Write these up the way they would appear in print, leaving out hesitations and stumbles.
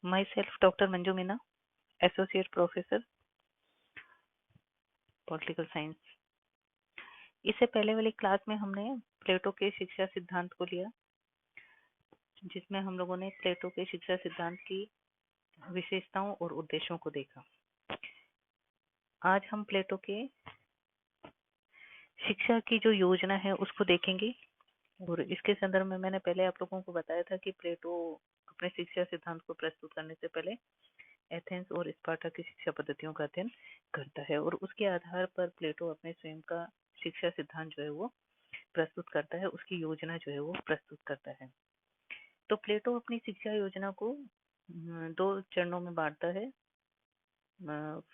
Myself, Dr. Manju Meena, Associate Professor, Political Science। इससे पहले वाली क्लास में हमने प्लेटो के शिक्षा सिद्धांत को लिया, जिसमें हम लोगों ने प्लेटो के शिक्षा सिद्धांत की विशेषताओं और उद्देश्यों को देखा। आज हम प्लेटो के शिक्षा की जो योजना है उसको देखेंगे। और इसके संदर्भ में मैंने पहले आप लोगों को बताया था कि प्लेटो अपने शिक्षा सिद्धांत को प्रस्तुत करने से पहले एथेंस और स्पार्टा की शिक्षा पद्धतियों का अध्ययन करता है और उसके आधार पर प्लेटो अपने स्वयं का शिक्षा सिद्धांत जो है वो प्रस्तुत करता है, उसकी योजना जो है वो प्रस्तुत करता है। तो प्लेटो अपनी शिक्षा योजना को दो चरणों में बांटता है।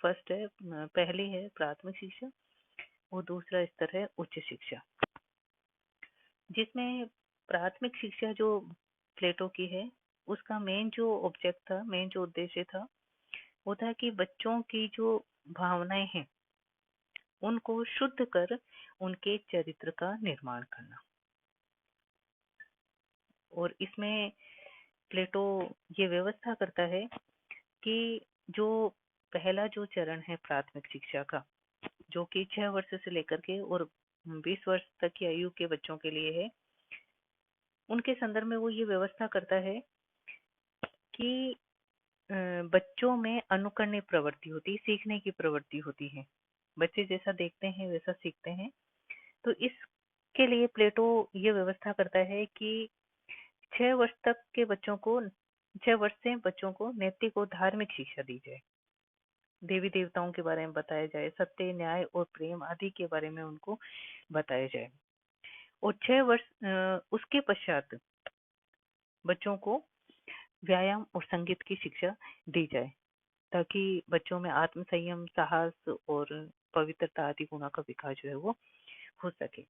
फर्स्ट है, पहली है प्राथमिक शिक्षा और दूसरा स्तर है उच्च शिक्षा। जिसमें प्राथमिक शिक्षा जो प्लेटो की है उसका मेन जो ऑब्जेक्ट था, मेन जो उद्देश्य था वो था कि बच्चों की जो भावनाएं हैं उनको शुद्ध कर उनके चरित्र का निर्माण करना। और इसमें प्लेटो ये व्यवस्था करता है कि जो पहला जो चरण है प्राथमिक शिक्षा का, जो कि 6 वर्ष से लेकर के और 20 वर्ष तक की आयु के बच्चों के लिए है, उनके संदर्भ में वो ये व्यवस्था करता है कि बच्चों में अनुकरणीय प्रवृत्ति होती है, सीखने की प्रवृत्ति होती है। बच्चे जैसा देखते हैं वैसा सीखते हैं। तो इसके लिए प्लेटो ये व्यवस्था करता है कि 6 वर्ष तक के बच्चों को 6 वर्ष से बच्चों को नैतिक और धार्मिक शिक्षा दी जाए, देवी देवताओं के बारे में बताया जाए, सत्य, न्याय और प्रेम आदि के बारे में उनको बताया जाए। और 6 वर्ष उसके पश्चात बच्चों को व्यायाम और संगीत की शिक्षा दी जाए, ताकि बच्चों में आत्म संयम, साहस और पवित्रता आदि गुणों का विकास जो है वो हो सके।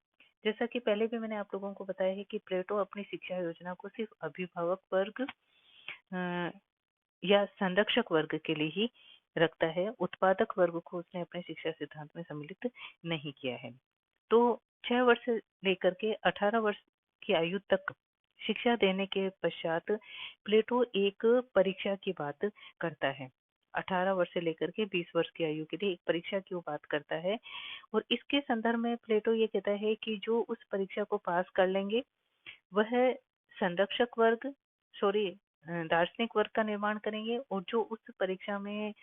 जैसा कि पहले भी मैंने आप लोगों को बताया है कि प्लेटो अपनी शिक्षा योजना को सिर्फ अभिभावक वर्ग या संरक्षक वर्ग के लिए ही रखता है। उत्पादक वर्ग को उसने अपने शिक्षा सिद्धांत में सम्मिलित नहीं किया है। तो 6 वर्ष से लेकर के 18 वर्ष की आयु तक शिक्षा देने के पश्चात प्लेटो एक परीक्षा की बात करता है। 18 वर्ष से लेकर के 20 वर्ष की आयु के लिए एक परीक्षा की वो बात करता है। और इसके संदर्भ में प्लेटो ये कहता है कि जो उस परीक्षा को पास कर लेंगे वह संरक्षक वर्ग, सॉरी, दार्शनिक वर्ग का निर्माण करेंगे, और जो उस परीक्षा में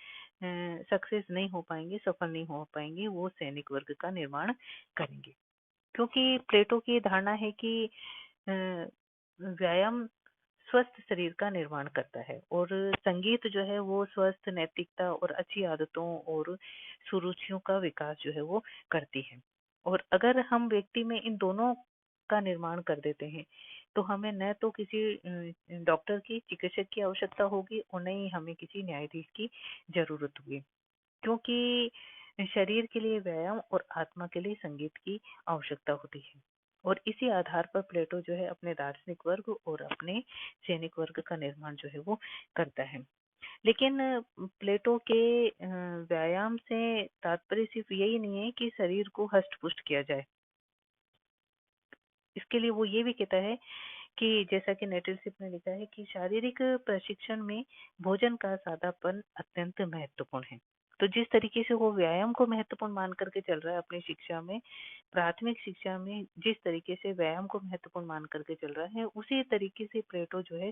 सक्सेस नहीं हो पाएंगे, सफल नहीं हो पाएंगे, वो सैनिक वर्ग का निर्माण करेंगे। क्योंकि प्लेटो की धारणा है कि व्यायाम स्वस्थ शरीर का निर्माण करता है और संगीत जो है वो स्वस्थ नैतिकता और अच्छी आदतों और सुरुचियों का विकास जो है वो करती है। और अगर हम व्यक्ति में इन दोनों का निर्माण कर देते हैं तो हमें न तो किसी डॉक्टर की, चिकित्सक की आवश्यकता होगी और न ही हमें किसी न्यायाधीश की जरूरत होगी। क्योंकि शरीर के लिए व्यायाम और आत्मा के लिए संगीत की आवश्यकता होती है। और इसी आधार पर प्लेटो जो है अपने दार्शनिक वर्ग और अपने सैनिक वर्ग का निर्माण जो है वो करता है। लेकिन प्लेटो के व्यायाम से तात्पर्य सिर्फ यही नहीं है कि शरीर को हष्ट पुष्ट किया जाए। इसके लिए वो ये भी कहता है कि जैसा कि नेटलशिप ने लिखा है कि शारीरिक प्रशिक्षण में भोजन का सादापन अत्यंत महत्वपूर्ण है। तो जिस तरीके से वो व्यायाम को महत्वपूर्ण मान करके चल रहा है अपनी शिक्षा में, प्राथमिक शिक्षा में जिस तरीके से व्यायाम को महत्वपूर्ण मान करके चल रहा है, उसी तरीके से प्लेटो जो है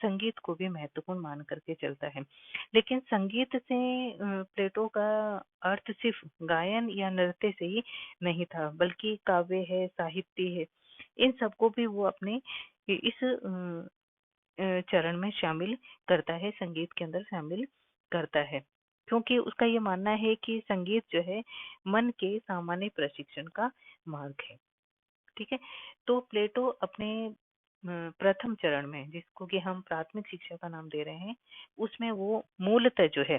संगीत को भी महत्वपूर्ण मान करके चलता है। लेकिन संगीत से प्लेटो का अर्थ सिर्फ गायन या नृत्य से ही नहीं था, बल्कि काव्य है, साहित्य है, इन सबको भी वो अपने इस चरण में शामिल करता है, संगीत के अंदर शामिल करता है। क्योंकि उसका ये मानना है कि संगीत जो है मन के सामान्य प्रशिक्षण का मार्ग है। ठीक है। तो प्लेटो अपने प्रथम चरण में, जिसको कि हम प्राथमिक शिक्षा का नाम दे रहे हैं, उसमें वो मूलतः जो है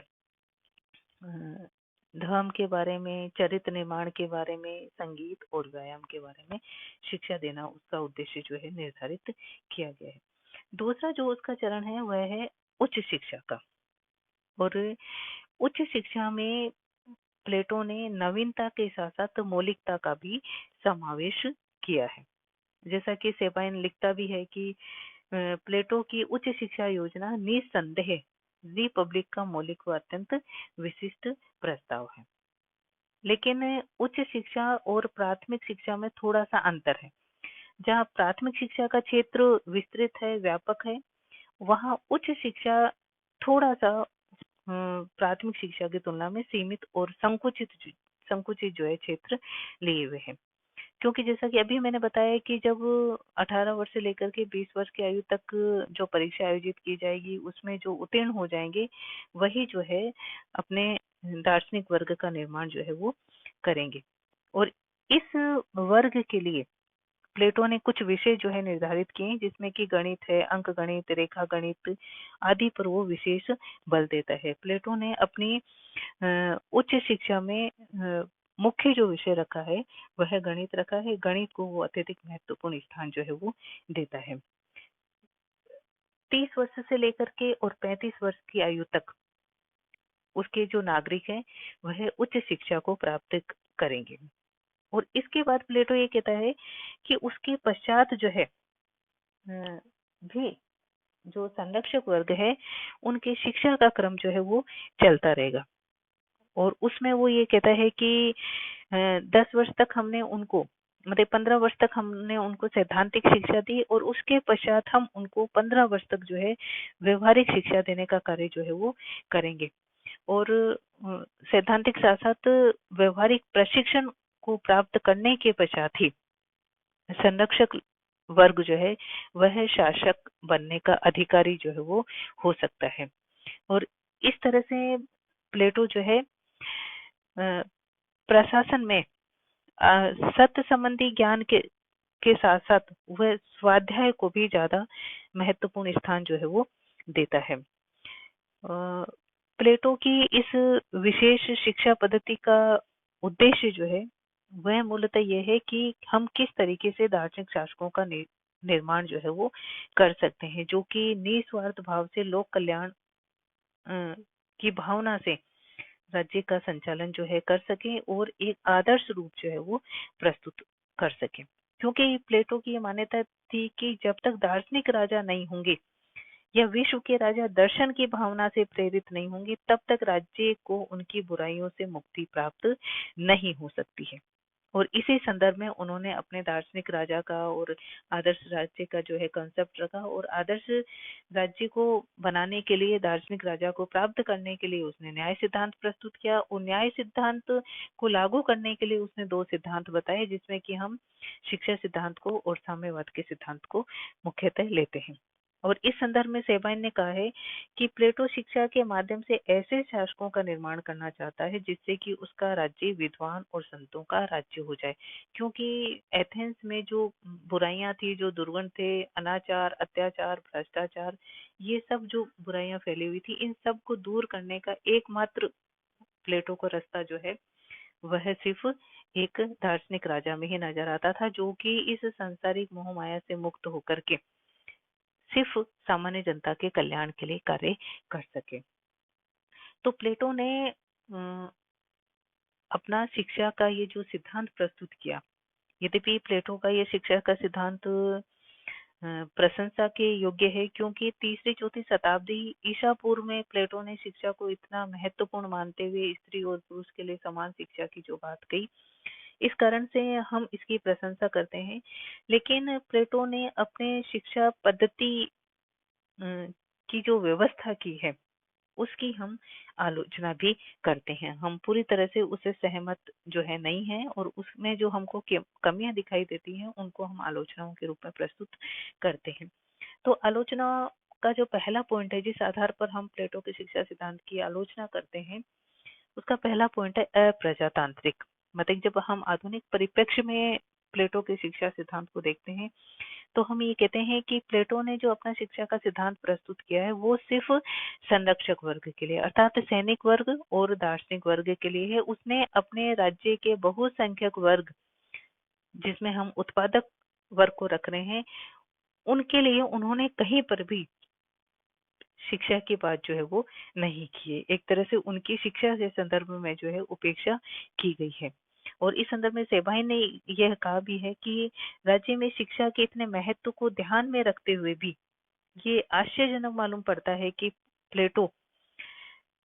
धर्म के बारे में, चरित्र निर्माण के बारे में, संगीत और व्यायाम के बारे में शिक्षा देना उसका उद्देश्य जो है निर्धारित किया गया है। दूसरा जो उसका चरण है वह है उच्च शिक्षा का। और उच्च शिक्षा में प्लेटो ने नवीनता के साथ साथ मौलिकता का भी समावेश किया है। जैसा कि सेबाइन लिखता भी है कि प्लेटो की उच्च शिक्षा योजना निस्संदेह रिपब्लिक का मौलिक व अत्यंत विशिष्ट प्रस्ताव है। लेकिन उच्च शिक्षा और प्राथमिक शिक्षा में थोड़ा सा अंतर है। जहाँ प्राथमिक शिक्षा का क्षेत्र विस्तृत है, व्यापक है, वहाँ उच्च शिक्षा थोड़ा सा प्राथमिक शिक्षा की तुलना में सीमित और संकुचित जो है क्षेत्र लिए हुए है। क्योंकि जैसा कि अभी मैंने बताया कि जब 18 वर्ष से लेकर के 20 वर्ष की आयु तक जो परीक्षा आयोजित की जाएगी उसमें जो उत्तीर्ण हो जाएंगे वही जो है अपने दार्शनिक वर्ग का निर्माण जो है वो करेंगे। और इस वर्ग के लिए प्लेटो ने कुछ विषय जो है निर्धारित किए जिसमें कि गणित है, अंक गणित, रेखा गणित आदि पर वो विशेष बल देता है। प्लेटो ने अपनी उच्च शिक्षा में मुख्य जो विषय रखा है वह गणित रखा है। गणित को वो अत्यधिक महत्वपूर्ण स्थान जो है वो देता है। 30 वर्ष से लेकर के और 35 वर्ष की आयु तक उसके जो नागरिक हैं वह उच्च शिक्षा को प्राप्त करेंगे। और इसके बाद प्लेटो ये कहता है कि उसके पश्चात जो है भी जो संरक्षक वर्ग है उनके शिक्षा का क्रम जो है वो चलता रहेगा। और उसमें वो ये कहता है कि 10 वर्ष तक हमने उनको मतलब 15 वर्ष तक हमने उनको सैद्धांतिक शिक्षा दी और उसके पश्चात हम उनको 15 वर्ष तक जो है व्यवहारिक शिक्षा देने का कार्य जो है वो करेंगे। और सैद्धांतिक साथ साथ व्यवहारिक प्रशिक्षण को प्राप्त करने के पश्चात ही संरक्षक वर्ग जो है वह शासक बनने का अधिकारी जो है वो हो सकता है। और इस तरह से प्लेटो जो है प्रशासन में सत्य संबंधी ज्ञान के साथ साथ वह स्वाध्याय को भी ज्यादा महत्वपूर्ण स्थान जो है वो देता है। प्लेटो की इस विशेष शिक्षा पद्धति का उद्देश्य जो है वह मूलतः यह है कि हम किस तरीके से दार्शनिक शासकों का निर्माण जो है वो कर सकते हैं जो कि निस्वार्थ भाव से लोक कल्याण की भावना से राज्य का संचालन जो है कर सके और एक आदर्श रूप जो है वो प्रस्तुत कर सके। क्योंकि प्लेटो की ये मान्यता थी कि जब तक दार्शनिक राजा नहीं होंगे या विश्व के राजा दर्शन की भावना से प्रेरित नहीं होंगे तब तक राज्य को उनकी बुराइयों से मुक्ति प्राप्त नहीं हो सकती है। और इसी संदर्भ में उन्होंने अपने दार्शनिक राजा का और आदर्श राज्य का जो है कंसेप्ट रखा और आदर्श राज्य को बनाने के लिए दार्शनिक राजा को प्राप्त करने के लिए उसने न्याय सिद्धांत प्रस्तुत किया और न्याय सिद्धांत को लागू करने के लिए उसने दो सिद्धांत बताए जिसमें कि हम शिक्षा सिद्धांत को और साम्यवाद के सिद्धांत को मुख्यतः लेते हैं। और इस संदर्भ में सेबाइन ने कहा है कि प्लेटो शिक्षा के माध्यम से ऐसे शासकों का निर्माण करना चाहता है जिससे कि उसका राज्य विद्वान और संतों का राज्य हो जाए। क्योंकि एथेंस में जो बुराइयां थी, जो दुर्गुण थे, अनाचार, अत्याचार, भ्रष्टाचार, ये सब जो बुराइयां फैली हुई थी इन सब को दूर करने का एकमात्र प्लेटो का रास्ता जो है वह सिर्फ एक दार्शनिक राजा में ही नजर आता था जो कि इस सांसारिक मोह माया से मुक्त होकर के सिर्फ सामान्य जनता के कल्याण के लिए कार्य कर सके। तो प्लेटो ने अपना शिक्षा का ये जो सिद्धांत प्रस्तुत किया, यद्यपि प्लेटो का ये शिक्षा का सिद्धांत प्रशंसा के योग्य है क्योंकि तीसरी चौथी शताब्दी ईसा पूर्व में प्लेटो ने शिक्षा को इतना महत्वपूर्ण मानते हुए स्त्री और पुरुष के लिए समान शिक्षा की जो बात कही, इस कारण से हम इसकी प्रशंसा करते हैं। लेकिन प्लेटो ने अपने शिक्षा पद्धति की जो व्यवस्था की है उसकी हम आलोचना भी करते हैं। हम पूरी तरह से उससे सहमत जो है नहीं है और उसमें जो हमको कमियां दिखाई देती हैं उनको हम आलोचनाओं के रूप में प्रस्तुत करते हैं। तो आलोचना का जो पहला पॉइंट है जिस आधार पर हम प्लेटो के शिक्षा सिद्धांत की आलोचना करते हैं उसका पहला पॉइंट है अप्रजातांत्रिक। मतलब जब हम आधुनिक परिप्रेक्ष्य में प्लेटो के शिक्षा सिद्धांत को देखते हैं तो हम ये कहते हैं कि प्लेटो ने जो अपना शिक्षा का सिद्धांत प्रस्तुत किया है वो सिर्फ संरक्षक वर्ग के लिए अर्थात सैनिक वर्ग और दार्शनिक वर्ग के लिए है। उसने अपने राज्य के बहुसंख्यक वर्ग जिसमें हम उत्पादक वर्ग को रख रहे हैं उनके लिए उन्होंने कहीं पर भी शिक्षा की बात जो है वो नहीं की है। एक तरह से उनकी शिक्षा के संदर्भ में जो है उपेक्षा की गई है। और इस संदर्भ में सेबाइन ने यह कहा भी है कि राज्य में शिक्षा के इतने महत्व को ध्यान में रखते हुए भी ये आश्चर्यजनक मालूम पड़ता है कि प्लेटो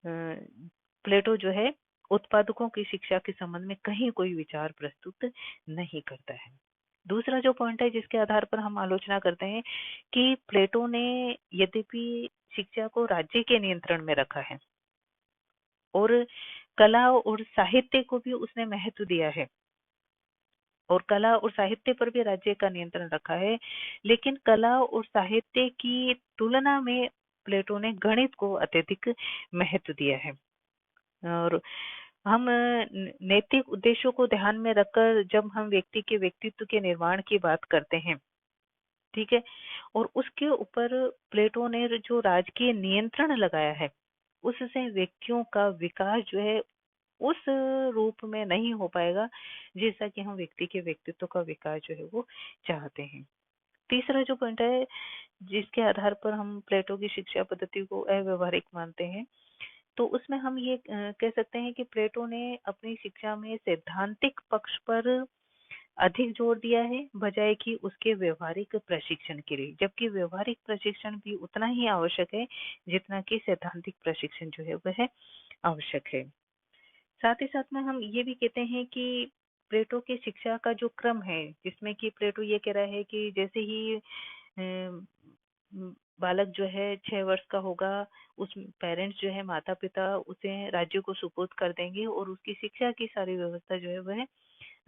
प्लेटो जो है उत्पादकों की शिक्षा के संबंध में कहीं कोई विचार प्रस्तुत नहीं करता है। दूसरा जो पॉइंट है जिसके आधार पर हम आलोचना करते हैं कि प्लेटो ने यद्यपि शिक्षा को राज्य के नियंत्रण में रखा है और कला और साहित्य को भी उसने महत्व दिया है और कला और साहित्य पर भी राज्य का नियंत्रण रखा है, लेकिन कला और साहित्य की तुलना में प्लेटो ने गणित को अत्यधिक महत्व दिया है। और हम नैतिक उद्देश्यों को ध्यान में रखकर जब हम व्यक्ति के व्यक्तित्व के निर्माण की बात करते हैं, ठीक है, और उसके ऊपर प्लेटो ने जो राजकीय नियंत्रण लगाया है, उससे व्यक्तियों का विकास जो है उस रूप में नहीं हो पाएगा जैसा कि हम व्यक्ति के व्यक्तित्व का विकास जो है वो चाहते हैं। तीसरा जो पॉइंट है जिसके आधार पर हम प्लेटो की शिक्षा पद्धति को अव्यवहारिक मानते हैं, तो उसमें हम ये कह सकते हैं कि प्लेटो ने अपनी शिक्षा में सैद्धांतिक पक्ष पर अधिक जोर दिया है बजाय कि उसके व्यवहारिक प्रशिक्षण के लिए, जबकि व्यवहारिक प्रशिक्षण भी उतना ही आवश्यक है जितना कि सैद्धांतिक प्रशिक्षण जो है वह आवश्यक है। साथ ही साथ में हम ये भी कहते हैं कि प्लेटो की शिक्षा का जो क्रम है जिसमें कि प्लेटो ये कह रहा है कि जैसे ही अम, बालक जो है 6 वर्ष का होगा, उस पेरेंट्स जो है माता पिता उसे राज्य को सुपुर्द कर देंगे और उसकी शिक्षा की सारी व्यवस्था जो है वह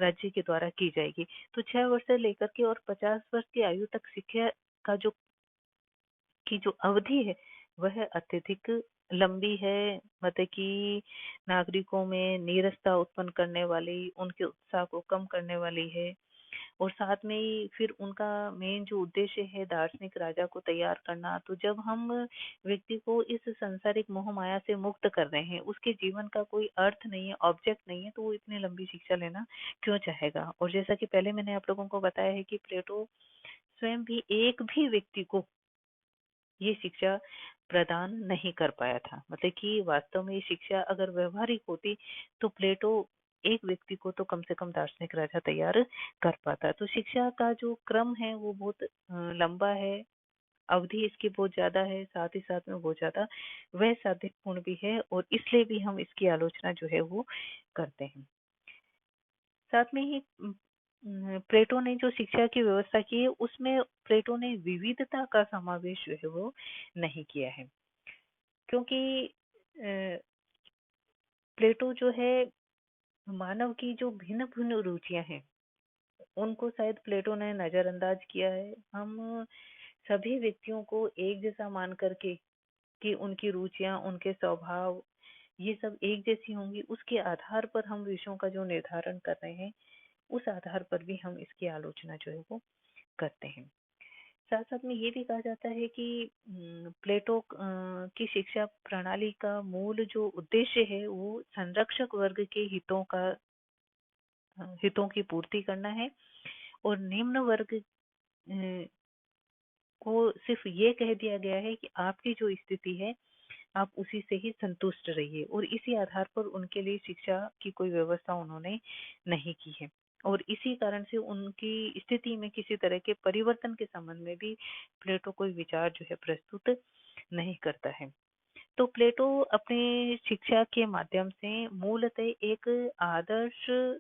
राज्य के द्वारा की जाएगी। तो 6 वर्ष से लेकर के और 50 वर्ष की आयु तक शिक्षा का जो अवधि है वह अत्यधिक लंबी है, मतलब कि नागरिकों में नीरसता उत्पन्न करने वाली, उनके उत्साह को कम करने वाली है। और साथ में ही फिर उनका मेन जो उद्देश्य है दार्शनिक राजा को तैयार करना। तो जब हम व्यक्ति को इस सांसारिक मोह माया से मुक्त कर रहे हैं, उसके जीवन का कोई अर्थ नहीं है, ऑब्जेक्ट नहीं है, तो वो इतनी लंबी शिक्षा लेना क्यों चाहेगा। और जैसा कि पहले मैंने आप लोगों को बताया है कि प्लेटो स्वयं भी एक भी व्यक्ति को ये शिक्षा प्रदान नहीं कर पाया था, मतलब कि वास्तव में ये शिक्षा अगर व्यवहारिक होती तो प्लेटो एक व्यक्ति को तो कम से कम दार्शनिक राजा तैयार कर पाता। तो शिक्षा का जो क्रम है वो बहुत लंबा है, अवधि इसकी बहुत ज्यादा है, साथ ही साथ में बहुत ज्यादा वह साध्यपूर्ण भी है और इसलिए भी हम इसकी आलोचना जो है वो करते हैं। साथ में ही प्लेटो ने जो शिक्षा की व्यवस्था की है उसमें प्लेटो ने विविधता का समावेश जो है वो नहीं किया है, क्योंकि अ, प्लेटो जो है मानव की जो भिन्न भिन्न रुचियां हैं उनको शायद प्लेटो ने नजरअंदाज किया है। हम सभी व्यक्तियों को एक जैसा मान करके कि उनकी रुचियां, उनके स्वभाव ये सब एक जैसी होंगी, उसके आधार पर हम विषयों का जो निर्धारण कर रहे हैं उस आधार पर भी हम इसकी आलोचना जो है वो करते हैं। साथ साथ में ये भी कहा जाता है कि प्लेटो की शिक्षा प्रणाली का मूल जो उद्देश्य है वो संरक्षक वर्ग के हितों की पूर्ति करना है और निम्न वर्ग को सिर्फ ये कह दिया गया है कि आपकी जो स्थिति है आप उसी से ही संतुष्ट रहिए, और इसी आधार पर उनके लिए शिक्षा की कोई व्यवस्था उन्होंने नहीं की है। और इसी कारण से उनकी स्थिति में किसी तरह के परिवर्तन के संबंध में भी प्लेटो कोई विचार जो है प्रस्तुत नहीं करता है। तो प्लेटो अपने शिक्षा के माध्यम से मूलतः एक आदर्श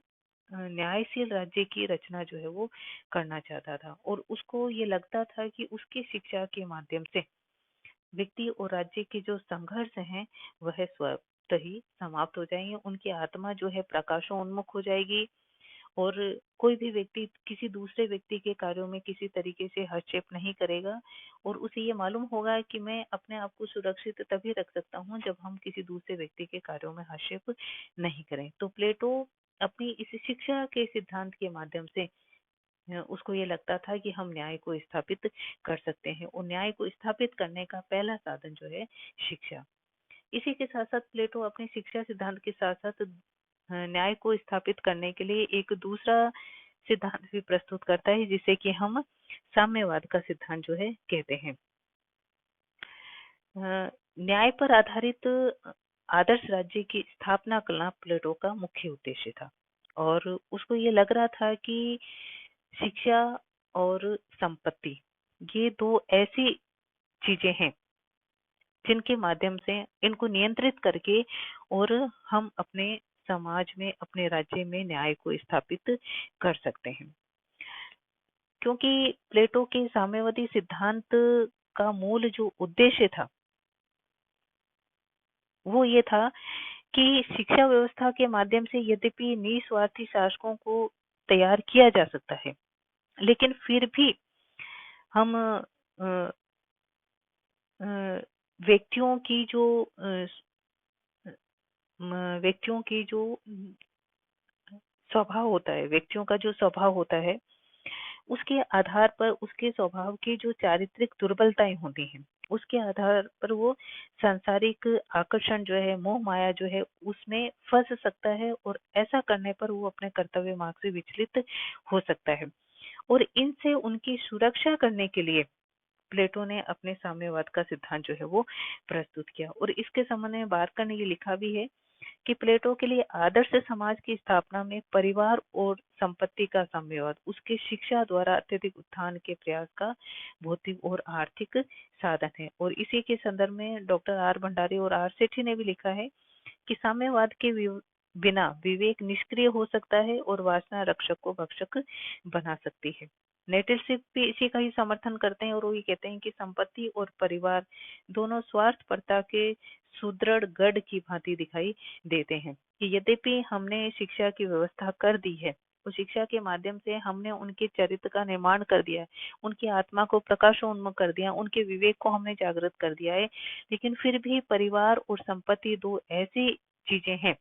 न्यायशील राज्य की रचना जो है वो करना चाहता था और उसको ये लगता था कि उसकी शिक्षा के माध्यम से व्यक्ति और राज्य के जो संघर्ष हैं वह स्वतः ही समाप्त हो जाएंगे, उनकी आत्मा जो है प्रकाशोन्मुख हो जाएगी और कोई भी व्यक्ति किसी दूसरे व्यक्ति के कार्यों में किसी तरीके से हस्तक्षेप नहीं करेगा और उसे ये मालूम होगा कि मैं अपने आप को सुरक्षित तभी रख सकता हूँ जब हम किसी दूसरे व्यक्ति के कार्यों में हस्तक्षेप नहीं करें। तो प्लेटो अपनी इस शिक्षा के सिद्धांत के माध्यम से उसको ये लगता था कि हम न्याय को स्थापित कर सकते हैं और न्याय को स्थापित करने का पहला साधन जो है शिक्षा। इसी के साथ साथ प्लेटो अपने शिक्षा सिद्धांत के साथ साथ न्याय को स्थापित करने के लिए एक दूसरा सिद्धांत भी प्रस्तुत करता है जिसे कि हम साम्यवाद का सिद्धांत जो है कहते हैं। न्याय पर आधारित आदर्श राज्य की स्थापना करना प्लेटो का मुख्य उद्देश्य था और उसको ये लग रहा था कि शिक्षा और संपत्ति ये दो ऐसी चीजें हैं जिनके माध्यम से इनको नियंत्रित करके और हम अपने समाज में, अपने राज्य में न्याय को स्थापित कर सकते हैं। क्योंकि प्लेटो के साम्यवादी सिद्धांत का मूल जो उद्देश्य था वो ये था कि शिक्षा व्यवस्था के माध्यम से यद्यपि निस्वार्थी शासकों को तैयार किया जा सकता है, लेकिन फिर भी हम अ, अ, व्यक्तियों की जो व्यक्तियों की जो स्वभाव होता है, व्यक्तियों का जो स्वभाव होता है, उसके आधार पर उसके स्वभाव की जो चारित्रिक दुर्बलताएं होती हैं, उसके आधार पर वो सांसारिक आकर्षण जो है, मोह माया जो है, उसमें फंस सकता है और ऐसा करने पर वो अपने कर्तव्य मार्ग से विचलित हो सकता है। और इनसे उनकी सुरक्षा करने के लिए प्लेटो ने अपने साम्यवाद का सिद्धांत जो है वो प्रस्तुत किया। और इसके संबंध में बार्कर ने ये लिखा भी है कि प्लेटो के लिए आदर्श समाज की स्थापना में परिवार और संपत्ति का साम्यवाद उसके शिक्षा द्वारा अत्यधिक उत्थान के प्रयास का भौतिक और आर्थिक साधन है। और इसी के संदर्भ में डॉक्टर आर भंडारी और आर सेठी ने भी लिखा है कि साम्यवाद के बिना विवेक निष्क्रिय हो सकता है और वासना रक्षक को भक्षक बना सकती है। नेटिल्स भी इसी का ही समर्थन करते हैं और वो ये कहते हैं कि संपत्ति और परिवार दोनों स्वार्थपरता के सुदृढ़ गढ़ की भांति दिखाई देते हैं कि यद्यपि हमने शिक्षा की व्यवस्था कर दी है, उस शिक्षा के माध्यम से हमने उनके चरित्र का निर्माण कर दिया है, उनकी आत्मा को प्रकाशोन्मुख कर दिया, उनके विवेक को हमने जागृत कर दिया है, लेकिन फिर भी परिवार और संपत्ति दो ऐसी चीजें हैं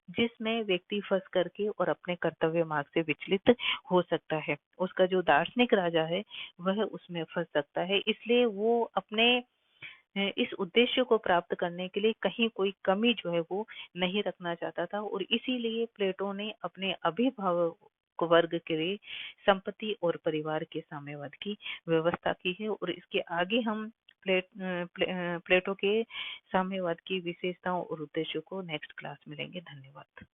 जिसमें व्यक्ति फंस करके और अपने कर्तव्य मार्ग से विचलित हो सकता है। उसका जो दार्शनिक राजा है वह उसमें फंस सकता है। इसलिए वो अपने इस उद्देश्य को प्राप्त करने के लिए कहीं कोई कमी जो है वो नहीं रखना चाहता था और इसीलिए प्लेटो ने अपने अभिभावक वर्ग के लिए संपत्ति और परिवार के साम्यवाद की व्यवस्था की है। और इसके आगे हम प्लेटो के साम्यवाद की विशेषताओं और उद्देश्यों को नेक्स्ट क्लास में लेंगे। धन्यवाद।